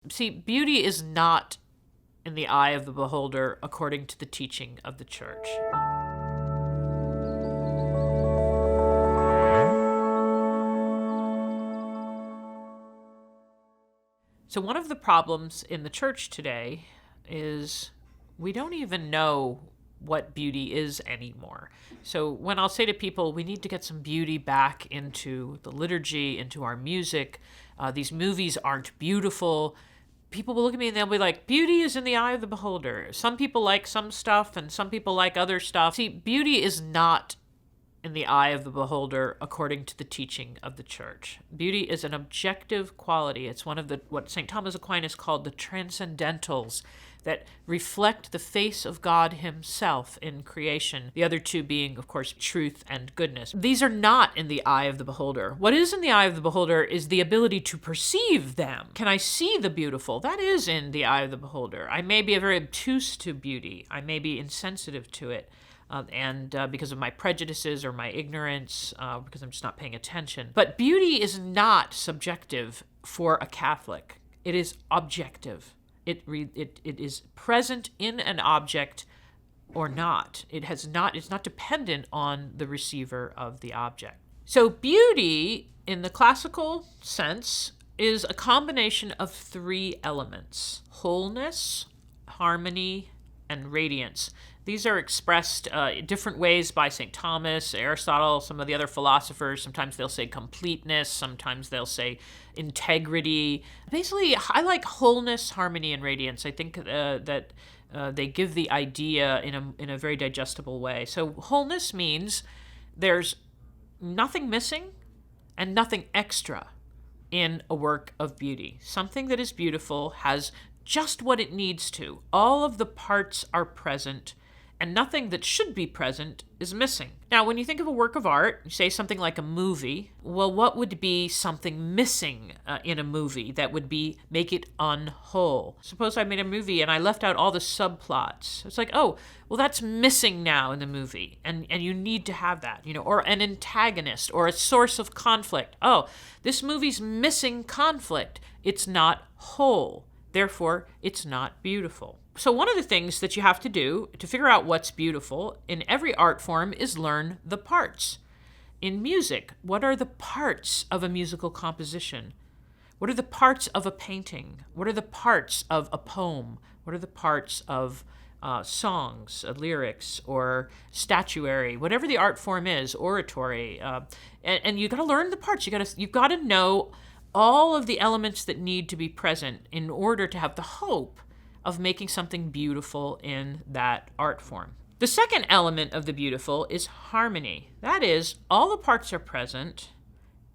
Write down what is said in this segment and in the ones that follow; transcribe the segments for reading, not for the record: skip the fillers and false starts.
See, beauty is not in the eye of the beholder according to the teaching of the church. So one of the problems in the church today is we don't even know what beauty is anymore. So when I'll say to people, we need to get some beauty back into the liturgy, into our music, these movies aren't beautiful, people will look at me and they'll be like, beauty is in the eye of the beholder. Some people like some stuff and some people like other stuff. See, beauty is not in the eye of the beholder according to the teaching of the church. Beauty is an objective quality. It's one of the what St. Thomas Aquinas called the transcendentals that reflect the face of God himself in creation. The other two being, of course, truth and goodness. These are not in the eye of the beholder. What is in the eye of the beholder is the ability to perceive them. Can I see the beautiful? That is in the eye of the beholder. I may be very obtuse to beauty. I may be insensitive to it. Because of my prejudices or my ignorance, because I'm just not paying attention. But beauty is not subjective for a Catholic. It is objective. It is present in an object or not. It's not dependent on the receiver of the object. So beauty, in the classical sense, is a combination of three elements: wholeness, harmony, and radiance. These are expressed different ways by St. Thomas, Aristotle, some of the other philosophers. Sometimes they'll say completeness, sometimes they'll say integrity. Basically, I like wholeness, harmony, and radiance. I think that they give the idea in a very digestible way. So wholeness means there's nothing missing and nothing extra in a work of beauty. Something that is beautiful has just what it needs to. All of the parts are present, and nothing that should be present is missing. Now, when you think of a work of art, you say something like a movie, well, what would be something missing in a movie that would make it unwhole? Suppose I made a movie and I left out all the subplots. It's like, oh, well, that's missing now in the movie, and you need to have that, or an antagonist or a source of conflict. Oh, this movie's missing conflict. It's not whole. Therefore, it's not beautiful. So one of the things that you have to do to figure out what's beautiful in every art form is learn the parts. In music, what are the parts of a musical composition? What are the parts of a painting? What are the parts of a poem? What are the parts of songs, lyrics, or statuary, whatever the art form is, oratory? And you got to learn the parts. You've got to know all of the elements that need to be present in order to have the hope of making something beautiful in that art form. The second element of the beautiful is harmony. That is, all the parts are present,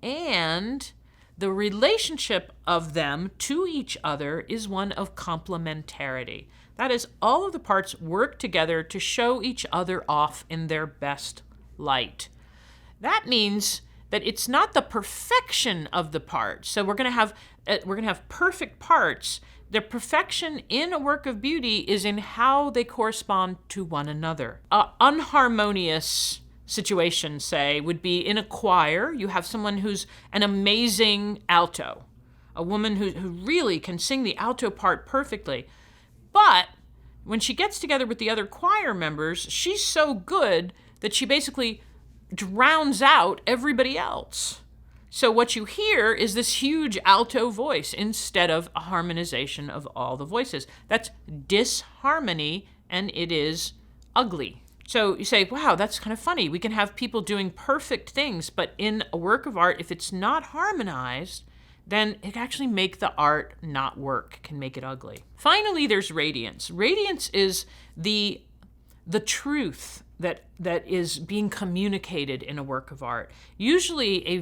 and the relationship of them to each other is one of complementarity. That is, all of the parts work together to show each other off in their best light. That means that it's not the perfection of the parts. So we're going to have perfect parts. The perfection in a work of beauty is in how they correspond to one another. Unharmonious situation, say, would be in a choir. You have someone who's an amazing alto, a woman who really can sing the alto part perfectly. But when she gets together with the other choir members, she's so good that she basically drowns out everybody else. So what you hear is this huge alto voice instead of a harmonization of all the voices. That's disharmony, and it is ugly. So you say, wow, that's kind of funny. We can have people doing perfect things, but in a work of art, if it's not harmonized, then it can actually make the art not work, can make it ugly. Finally, there's radiance. Radiance is the truth that is being communicated in a work of art. Usually a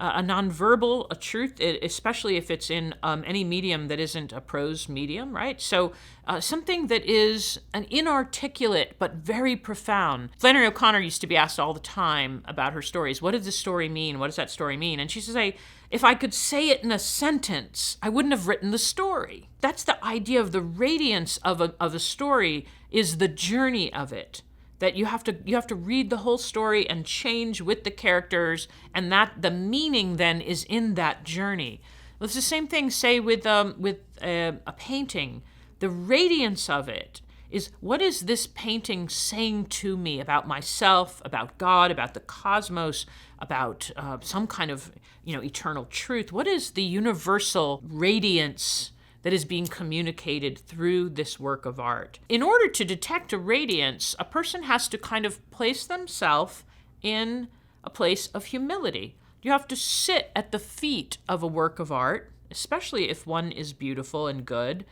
nonverbal truth, especially if it's in any medium that isn't a prose medium, right? So something that is an inarticulate but very profound. Flannery O'Connor used to be asked all the time about her stories. What did this story mean? What does that story mean? And she says, if I could say it in a sentence, I wouldn't have written the story. That's the idea of the radiance of a story, is the journey of it. That you have to read the whole story and change with the characters, and that the meaning then is in that journey. It's the same thing, say, with a painting. The radiance of it is, what is this painting saying to me about myself, about God, about the cosmos, about some kind of eternal truth? What is the universal radiance that is being communicated through this work of art? In order to detect a radiance, a person has to kind of place themselves in a place of humility. You have to sit at the feet of a work of art, especially if one is beautiful and good,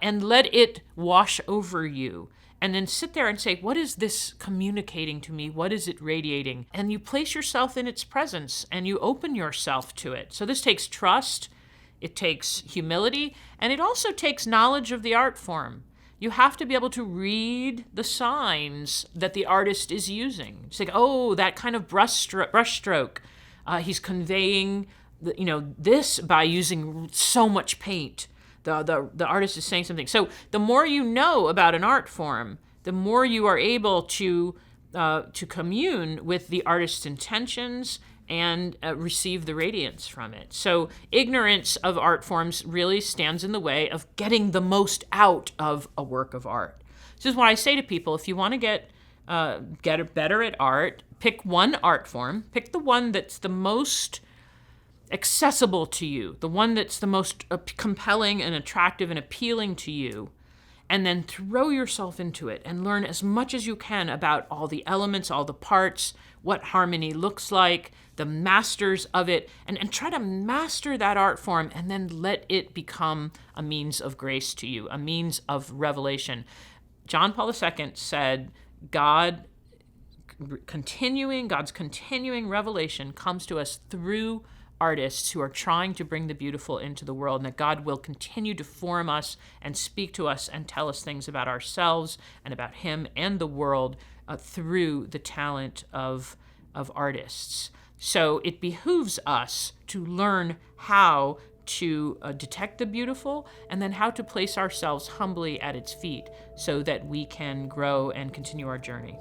and let it wash over you. And then sit there and say, what is this communicating to me? What is it radiating? And you place yourself in its presence and you open yourself to it. So this takes trust, it takes humility, and it also takes knowledge of the art form. You have to be able to read the signs that the artist is using. It's like, oh, that kind of brushstroke. He's conveying this by using so much paint. The artist is saying something. So the more you know about an art form, the more you are able to commune with the artist's intentions and receive the radiance from it. So ignorance of art forms really stands in the way of getting the most out of a work of art. This is what I say to people: if you want to get better at art, pick one art form, pick the one that's the most accessible to you, the one that's the most compelling and attractive and appealing to you, and then throw yourself into it and learn as much as you can about all the elements, all the parts, what harmony looks like, the masters of it, and try to master that art form, and then let it become a means of grace to you, a means of revelation. John Paul II said, God's continuing revelation comes to us through artists who are trying to bring the beautiful into the world, and that God will continue to form us and speak to us and tell us things about ourselves and about Him and the world through the talent of artists. So it behooves us to learn how to detect the beautiful, and then how to place ourselves humbly at its feet so that we can grow and continue our journey.